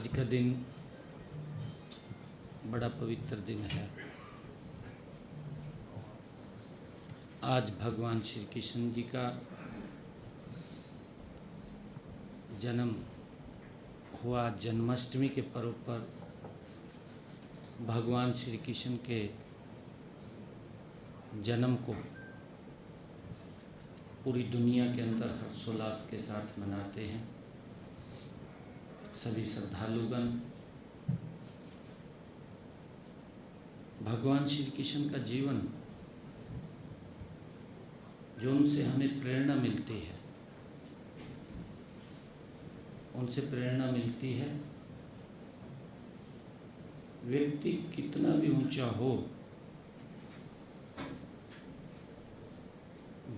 आज का दिन बड़ा पवित्र दिन है। आज भगवान श्री कृष्ण जी का जन्म हुआ। जन्माष्टमी के पर्व पर भगवान श्री कृष्ण के जन्म को पूरी दुनिया के अंदर हर्षोल्लास के साथ मनाते हैं सभी श्रद्धालुगण। भगवान श्री कृष्ण का जीवन जो उनसे हमें प्रेरणा मिलती है, उनसे प्रेरणा मिलती है। व्यक्ति कितना भी ऊंचा हो,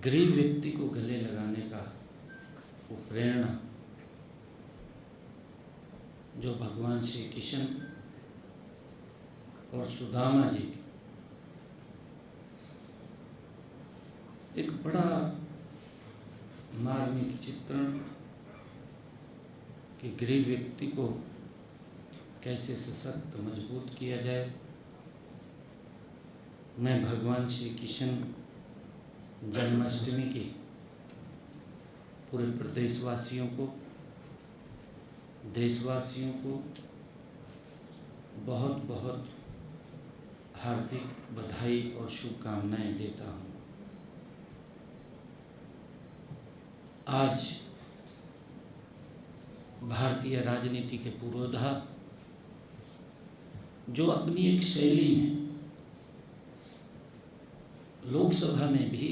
गरीब व्यक्ति को गले लगाने का वो प्रेरणा जो भगवान श्री कृष्ण और सुदामा जी की एक बड़ा मार्मिक चित्रण कि गरीब व्यक्ति को कैसे सशक्त मजबूत किया जाए। मैं भगवान श्री कृष्ण जन्माष्टमी की पूरे प्रदेशवासियों को, देशवासियों को बहुत बहुत हार्दिक बधाई और शुभकामनाएं देता हूँ। आज भारतीय राजनीति के पुरोधा जो अपनी एक शैली में लोकसभा में भी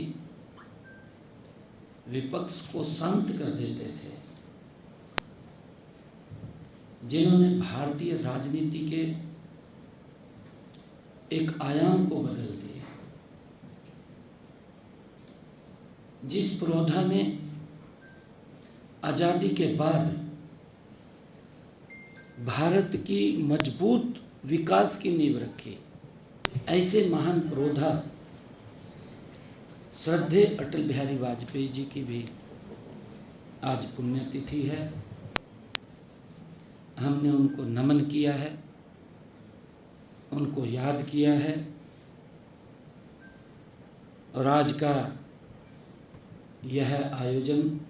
विपक्ष को शांत कर देते थे, जिन्होंने भारतीय राजनीति के एक आयाम को बदल दिया, जिस पुरोधा ने आज़ादी के बाद भारत की मजबूत विकास की नींव रखी, ऐसे महान पुरोधा श्रद्धेय अटल बिहारी वाजपेयी जी की भी आज पुण्यतिथि है। हमने उनको नमन किया है, उनको याद किया है और आज का यह आयोजन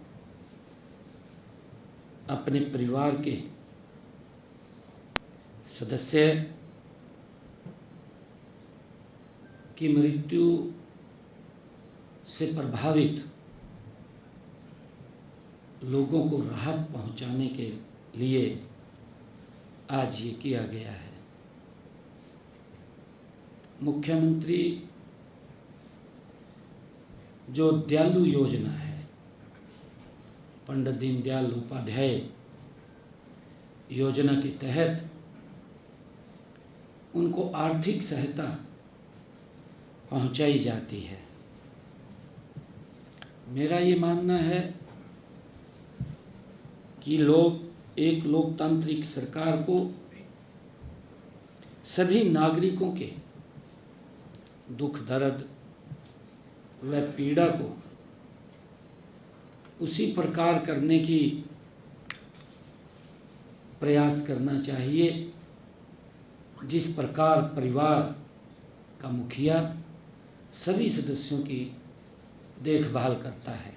अपने परिवार के सदस्य की मृत्यु से प्रभावित लोगों को राहत पहुंचाने के लिए आज ये किया गया है। मुख्यमंत्री जो दयालु योजना है, पंडित दीनदयाल उपाध्याय योजना के तहत उनको आर्थिक सहायता पहुंचाई जाती है। मेरा ये मानना है कि एक लोकतांत्रिक सरकार को सभी नागरिकों के दुख दर्द व पीड़ा को उसी प्रकार करने की प्रयास करना चाहिए जिस प्रकार परिवार का मुखिया सभी सदस्यों की देखभाल करता है।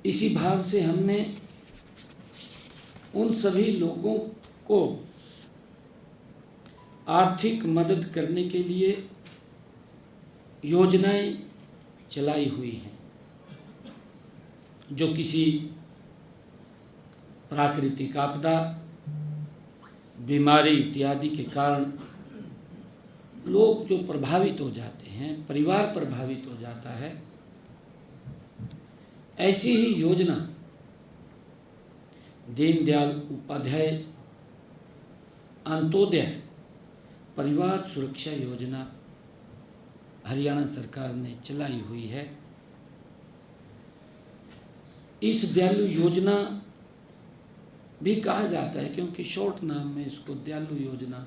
इसी भाव से हमने उन सभी लोगों को आर्थिक मदद करने के लिए योजनाएं चलाई हुई हैं, जो किसी प्राकृतिक आपदा, बीमारी इत्यादि के कारण लोग जो प्रभावित हो जाते हैं, परिवार प्रभावित हो जाता है, ऐसी ही योजना दीनदयाल उपाध्याय अंत्योदय परिवार सुरक्षा योजना हरियाणा सरकार ने चलाई हुई है। इस दयालु योजना भी कहा जाता है क्योंकि शॉर्ट नाम में इसको दयालु योजना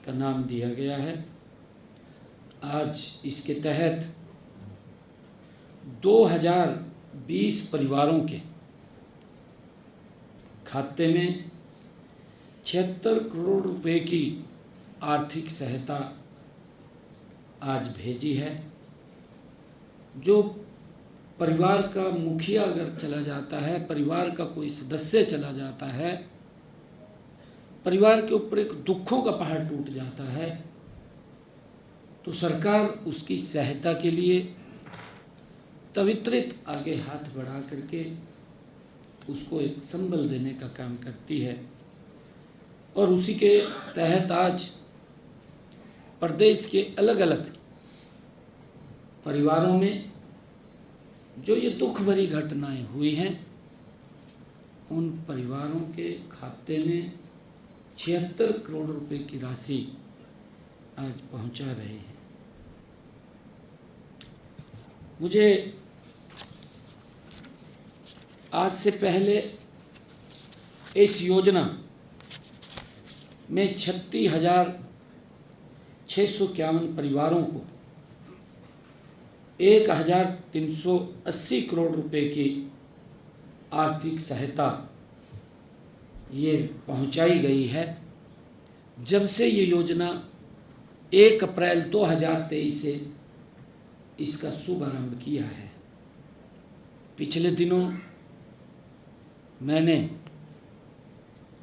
का नाम दिया गया है। आज इसके तहत 2020 परिवारों के खाते में 76 करोड़ रुपए की आर्थिक सहायता आज भेजी है। जो परिवार का मुखिया अगर चला जाता है, परिवार का कोई सदस्य चला जाता है, परिवार के ऊपर एक दुखों का पहाड़ टूट जाता है, तो सरकार उसकी सहायता के लिए तवित्रित आगे हाथ बढ़ा करके उसको एक संबल देने का काम करती है। और उसी के तहत आज प्रदेश के अलग अलग परिवारों में जो ये दुख भरी घटनाएं हुई हैं, उन परिवारों के खाते में 76 करोड़ रुपए की राशि आज पहुंचा रहे हैं। मुझे आज से पहले इस योजना में 36,651 परिवारों को 1,380 करोड़ रुपए की आर्थिक सहायता ये पहुंचाई गई है। जब से ये योजना 1 अप्रैल 2023 से इसका शुभारंभ किया है। पिछले दिनों मैंने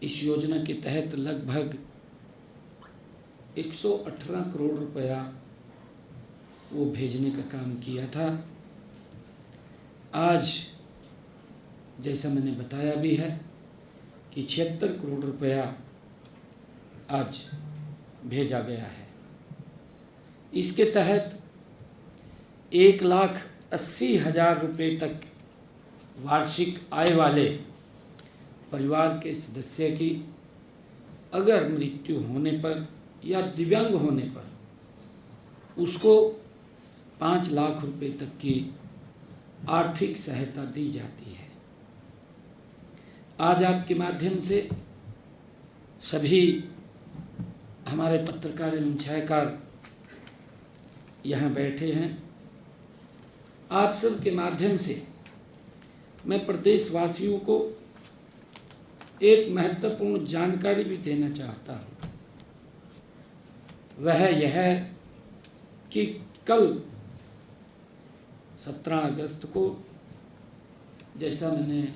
इस योजना के तहत लगभग 118 करोड़ रुपया वो भेजने का काम किया था। आज जैसा मैंने बताया भी है कि 76 करोड़ रुपया आज भेजा गया है। इसके तहत 1,80,000 रुपये तक वार्षिक आय वाले परिवार के सदस्य की अगर मृत्यु होने पर या दिव्यांग होने पर उसको 5 लाख रुपए तक की आर्थिक सहायता दी जाती है। आज आपके माध्यम से सभी हमारे पत्रकार एवं छायाकार यहाँ बैठे हैं। आप सब के माध्यम से मैं प्रदेशवासियों को एक महत्वपूर्ण जानकारी भी देना चाहता हूँ। वह यह है कि कल 17 अगस्त को, जैसा मैंने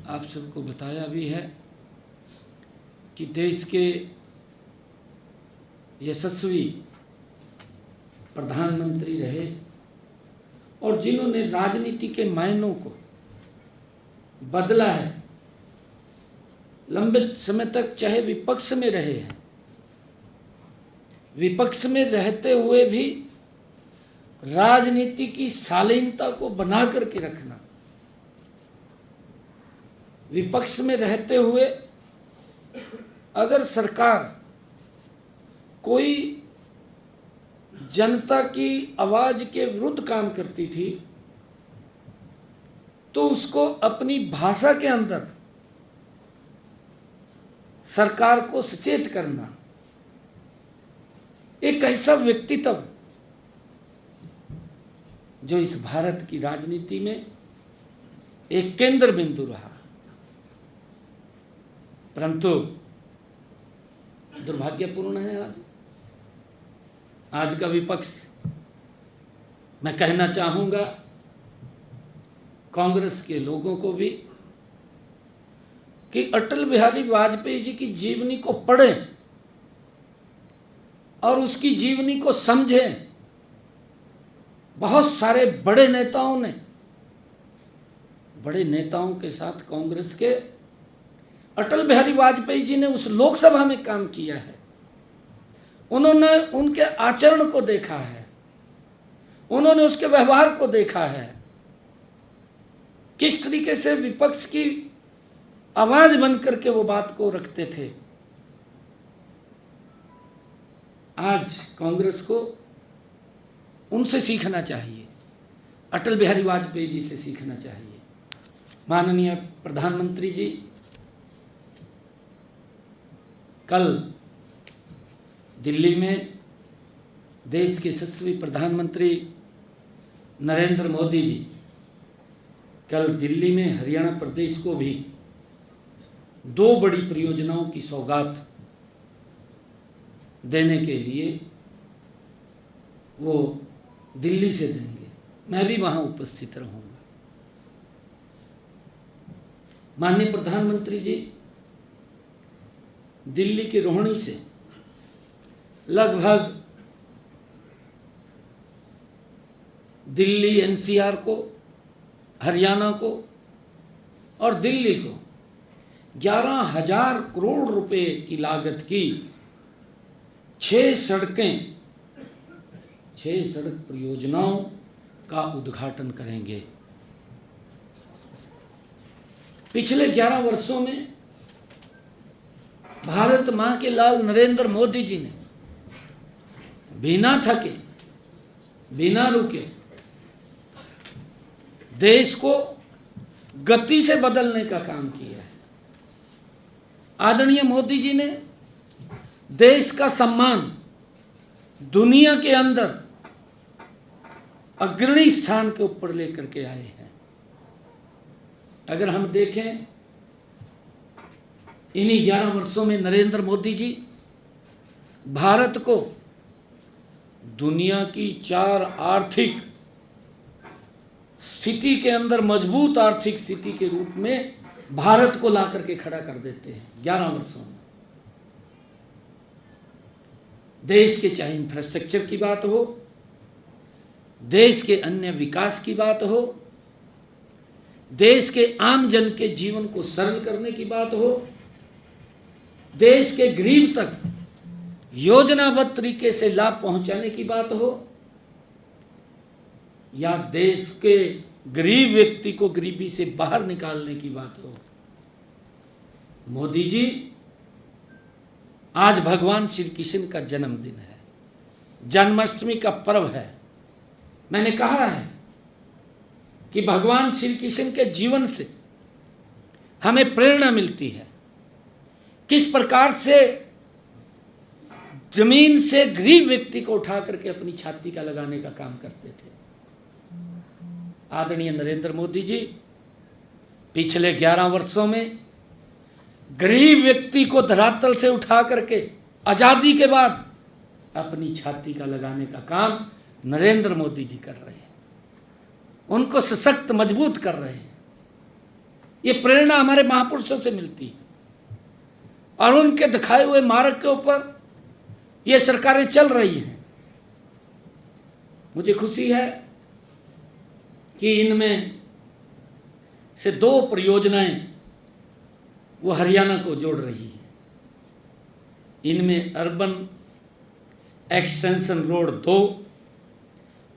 आप सबको बताया भी है, कि देश के यशस्वी प्रधानमंत्री रहे और जिन्होंने राजनीति के मायनों को बदला है, लंबे समय तक चाहे विपक्ष में रहे हैं, विपक्ष में रहते हुए भी राजनीति की शालीनता को बना करके रखना, विपक्ष में रहते हुए अगर सरकार कोई जनता की आवाज के विरुद्ध काम करती थी तो उसको अपनी भाषा के अंदर सरकार को सचेत करना, एक ऐसा व्यक्तित्व जो इस भारत की राजनीति में एक केंद्र बिंदु रहा। परंतु दुर्भाग्यपूर्ण है आज का विपक्ष। मैं कहना चाहूंगा कांग्रेस के लोगों को भी कि अटल बिहारी वाजपेयी जी की जीवनी को पढ़ें और उसकी जीवनी को समझें। बहुत सारे बड़े नेताओं के साथ कांग्रेस के अटल बिहारी वाजपेयी जी ने उस लोकसभा में काम किया है। उन्होंने उनके आचरण को देखा है, उन्होंने उसके व्यवहार को देखा है, किस तरीके से विपक्ष की आवाज बनकर के वो बात को रखते थे। आज कांग्रेस को उनसे सीखना चाहिए, अटल बिहारी वाजपेयी जी से सीखना चाहिए। माननीय प्रधानमंत्री जी कल दिल्ली में देश के यशस्वी प्रधानमंत्री नरेंद्र मोदी जी कल दिल्ली में हरियाणा प्रदेश को भी 2 बड़ी परियोजनाओं की सौगात देने के लिए वो दिल्ली से देंगे। मैं भी वहाँ उपस्थित रहूँगा। माननीय प्रधानमंत्री जी दिल्ली के रोहिणी से लगभग दिल्ली एनसीआर को, हरियाणा को और दिल्ली को 11,000 करोड़ रुपए की लागत की 6 सड़क परियोजनाओं का उद्घाटन करेंगे। पिछले 11 वर्षों में भारत मां के लाल नरेंद्र मोदी जी ने बिना थके, बिना रुके देश को गति से बदलने का काम किया है। आदरणीय मोदी जी ने देश का सम्मान दुनिया के अंदर अग्रणी स्थान के ऊपर लेकर के आए हैं। अगर हम देखें इन्हीं 11 वर्षों में नरेंद्र मोदी जी भारत को दुनिया की 4 आर्थिक स्थिति के अंदर मजबूत आर्थिक स्थिति के रूप में भारत को ला करके खड़ा कर देते हैं 11 वर्षों में। देश के चाहे इंफ्रास्ट्रक्चर की बात हो, देश के अन्य विकास की बात हो, देश के आम जन के जीवन को सरल करने की बात हो, देश के गरीब तक योजनाबद्ध तरीके से लाभ पहुंचाने की बात हो, या देश के गरीब व्यक्ति को गरीबी से बाहर निकालने की बात हो, मोदी जी आज भगवान श्री कृष्ण का जन्मदिन है, जन्माष्टमी का पर्व है। मैंने कहा है कि भगवान श्री कृष्ण के जीवन से हमें प्रेरणा मिलती है, किस प्रकार से जमीन से गरीब व्यक्ति को उठा करके अपनी छाती का लगाने का काम करते थे। आदरणीय नरेंद्र मोदी जी पिछले 11 वर्षों में गरीब व्यक्ति को धरातल से उठा करके आजादी के बाद अपनी छाती का लगाने का काम नरेंद्र मोदी जी कर रहे हैं, उनको सशक्त मजबूत कर रहे हैं। ये प्रेरणा हमारे महापुरुषों से मिलती है और उनके दिखाए हुए मार्ग के ऊपर ये सरकारें चल रही हैं। मुझे खुशी है कि इनमें से 2 परियोजनाएं वो हरियाणा को जोड़ रही है। इनमें अर्बन एक्सटेंशन रोड 2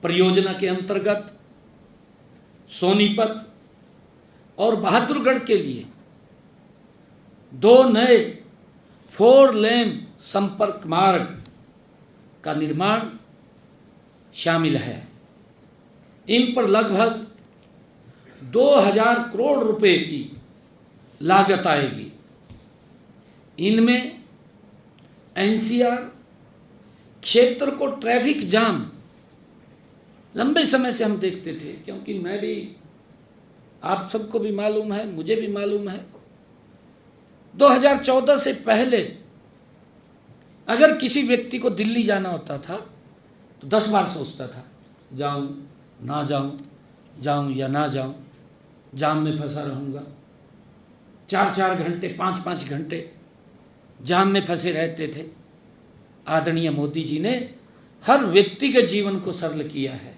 परियोजना के अंतर्गत सोनीपत और बहादुरगढ़ के लिए 2 नए 4 लेन संपर्क मार्ग का निर्माण शामिल है। इन पर लगभग 2,000 करोड़ रुपए की लागत आएगी। इनमें एनसीआर क्षेत्र को ट्रैफिक जाम लंबे समय से हम देखते थे, क्योंकि मैं भी, आप सबको भी मालूम है, मुझे भी मालूम है, 2014 से पहले अगर किसी व्यक्ति को दिल्ली जाना होता था तो 10 बार सोचता था, जाऊं ना जाऊं, जाऊं या ना जाऊं, जाम में फंसा रहूंगा। 4-4 घंटे 5-5 घंटे जाम में फंसे रहते थे। आदरणीय मोदी जी ने हर व्यक्ति के जीवन को सरल किया है।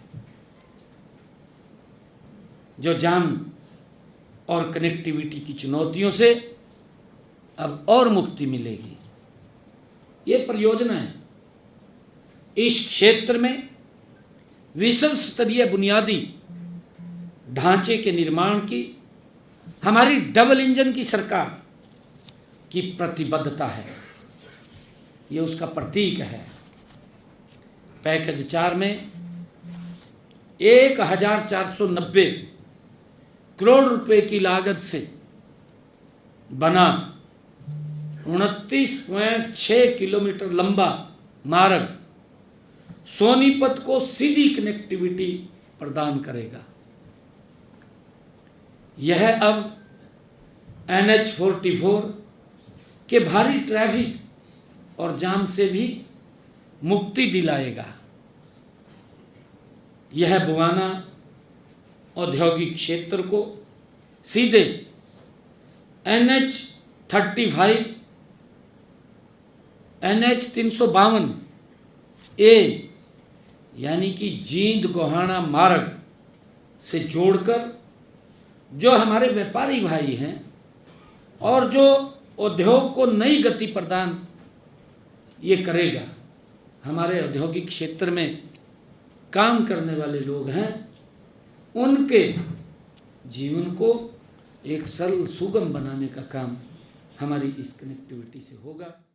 जो जाम और कनेक्टिविटी की चुनौतियों से अब और मुक्ति मिलेगी। ये परियोजनाएं इस क्षेत्र में विश्व स्तरीय बुनियादी ढांचे के निर्माण की हमारी डबल इंजन की सरकार की प्रतिबद्धता है, ये उसका प्रतीक है। पैकेज 4 में 1,490 करोड़ रुपए की लागत से बना 29.6 किलोमीटर लंबा मार्ग सोनीपत को सीधी कनेक्टिविटी प्रदान करेगा। यह अब NH-44 के भारी ट्रैफिक और जाम से भी मुक्ति दिलाएगा। यह बुआना औद्योगिक क्षेत्र को सीधे NH-35, NH-352 ए यानी कि जींद गोहाना मार्ग से जोड़कर जो हमारे व्यापारी भाई हैं और जो उद्योग को नई गति प्रदान ये करेगा। हमारे औद्योगिक क्षेत्र में काम करने वाले लोग हैं, उनके जीवन को एक सरल सुगम बनाने का काम हमारी इस कनेक्टिविटी से होगा।